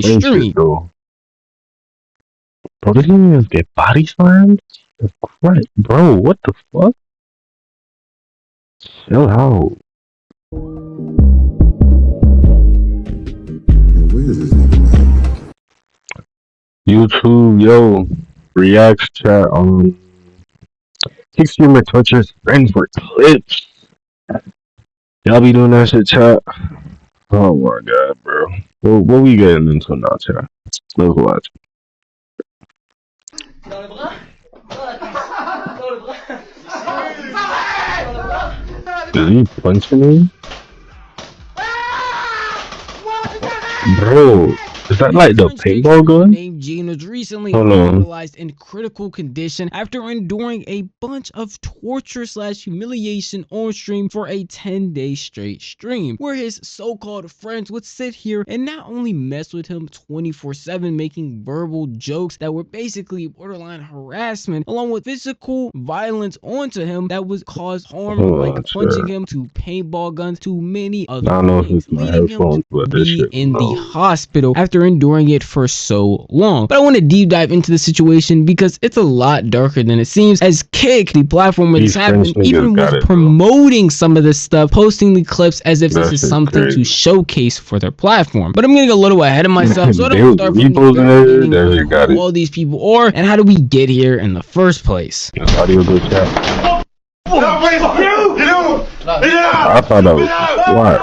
a stream. Bro, this nigga get body slammed? That's right, bro. What the fuck? Chill out. YouTube, yo, reacts chat on kick streamer Twitchers friends for clips. Y'all be doing that shit, chat. Oh my god, bro. What we getting into now, chat? Let's watch. Is he punching me? Bro, is that like the paintball gun? Named Gene was recently hospitalized in critical condition after enduring a bunch of torture / humiliation on stream for a 10-day straight stream, where his so-called friends would sit here and not only mess with him 24/7, making verbal jokes that were basically borderline harassment, along with physical violence onto him that would cause harm, like punching him, to paintball guns, to many other things, leading him to be in the hospital after enduring it for so long. But I want to deep dive into the situation because it's a lot darker than it seems, as Kick, the platform where this happened, even was promoting some of this stuff, posting the clips as if this is something to showcase for their platform. But I'm getting a little ahead of myself, so I don't start from the beginning who all these people are and how do we get here in the first place. Audio go chat. I thought that was what?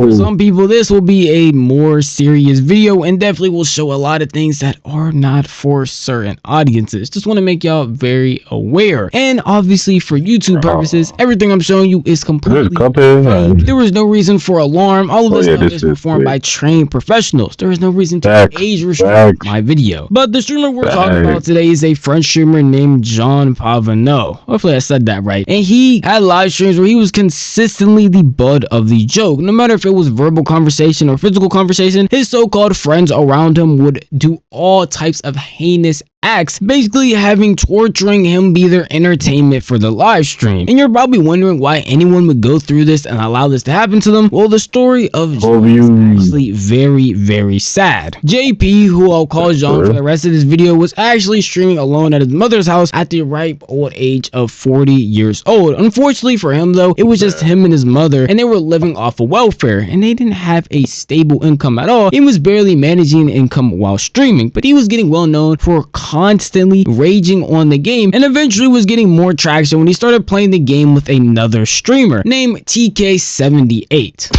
For some people, this will be a more serious video and definitely will show a lot of things that are not for certain audiences. Just want to make y'all very aware. And obviously for YouTube purposes, everything I'm showing you is completely fake. There was no reason for alarm. All of this stuff is performed by trained professionals. There is no reason to age restrict my video. But the streamer we're talking about today is a French streamer named Jean Pavano. Hopefully I said that right. And he had live streams where he was consistently the butt of the joke. No matter if it was verbal conversation or physical conversation, his so-called friends around him would do all types of heinous acts, basically having torturing him be their entertainment for the live stream. And you're probably wondering why anyone would go through this and allow this to happen to them. Well, the story of Jean is actually very, very sad. JP, who I'll call Jean for the rest of this video, was actually streaming alone at his mother's house at the ripe old age of 40 years old. Unfortunately for him though, it was just him and his mother, and they were living off of welfare, and they didn't have a stable income at all. He was barely managing income while streaming, but he was getting well known for constantly raging on the game, and eventually was getting more traction when he started playing the game with another streamer named TK78.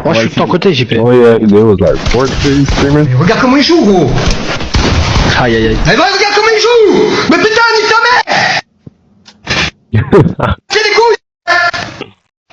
Moi je suis de ton côté, JP. Oh yeah, there was like 4 streamers. Regarde comment il joue, gros. Aïe aïe aïe. Eh ben regarde comment il joue. Mais putain, nique ta mère. C'est des couilles.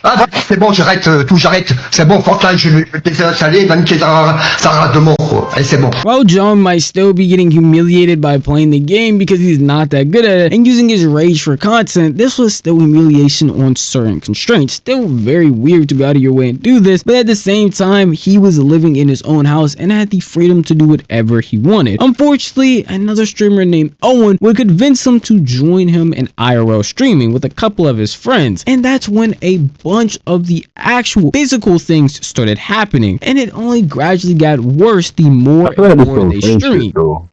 Ah c'est bon, j'arrête tout, j'arrête. C'est bon, Fortnite, je vais te désinstaller, va niquer sa rate de mort, quoi. Allez, c'est bon. While John might still be getting humiliated by playing the game because he's not that good at it and using his rage for content, this was still humiliation on certain constraints. Still very weird to go out of your way and do this, but at the same time, he was living in his own house and had the freedom to do whatever he wanted. Unfortunately, another streamer named Owen would convince him to join him in IRL streaming with a couple of his friends, and that's when a bunch of the actual physical things started happening, and it only gradually got worse the more and more they streamed. Bro,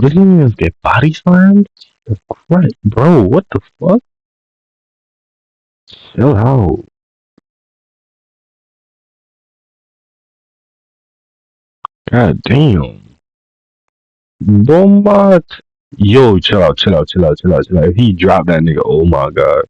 this nigga get body slammed? That's right, bro. What the fuck? Chill out. God damn. Bombat. Yo, chill out. If he dropped that nigga, oh my god.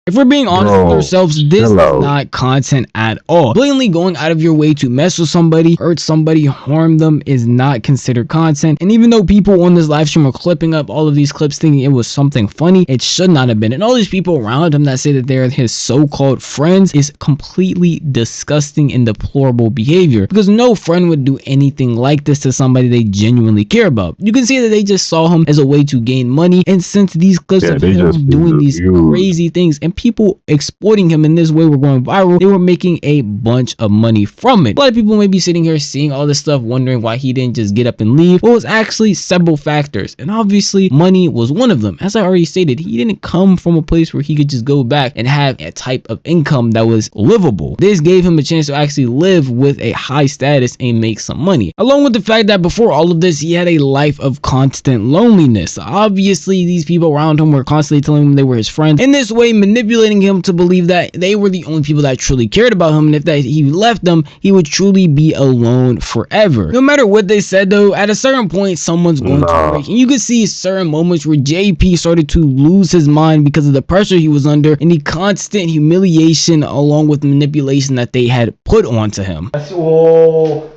If we're being honest with ourselves, this is not content at all. Blatantly going out of your way to mess with somebody, hurt somebody, harm them is not considered content. And even though people on this live stream are clipping up all of these clips thinking it was something funny, it should not have been. And all these people around him that say that they're his so-called friends is completely disgusting and deplorable behavior, because no friend would do anything like this to somebody they genuinely care about. You can see that they just saw him as a way to gain money, and since these clips of him doing these crazy things and people exploiting him in this way were going viral, they were making a bunch of money from it. A lot of people may be sitting here seeing all this stuff wondering why he didn't just get up and leave. Well, it was actually several factors, and obviously money was one of them. As I already stated, he didn't come from a place where he could just go back and have a type of income that was livable. This gave him a chance to actually live with a high status and make some money, along with the fact that before all of this he had a life of constant loneliness. Obviously these people around him were constantly telling him they were his friends, in this way manipulating him to believe that they were the only people that truly cared about him, and if that he left them, he would truly be alone forever. No matter what they said though, at a certain point someone's going to break, and you could see certain moments where JP started to lose his mind because of the pressure he was under and the constant humiliation along with manipulation that they had put onto him. Oh.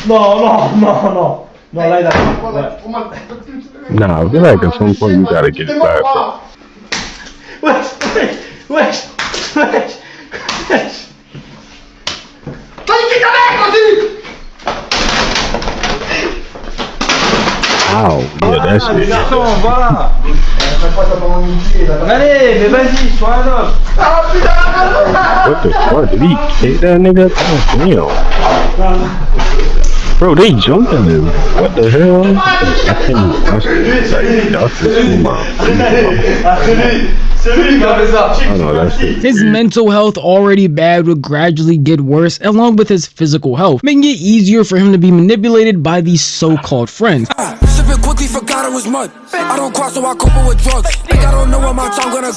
No, like that. Nah, I feel like at some point you gotta get it back, bro. Wesh. Ow, yeah, that shit. Voilà. Allez, mais vas-y, sois un homme. What the fuck? Did he kick that nigga? Oh, damn. Bro, they jumping him. What the hell? I can't watch this. That's I know that's it. His mental health, already bad, would gradually get worse along with his physical health, making it easier for him to be manipulated by these so-called friends. Sipping quickly, forgot it was mud. I don't cross, so I couple with drugs. Think I don't know what my tongue gonna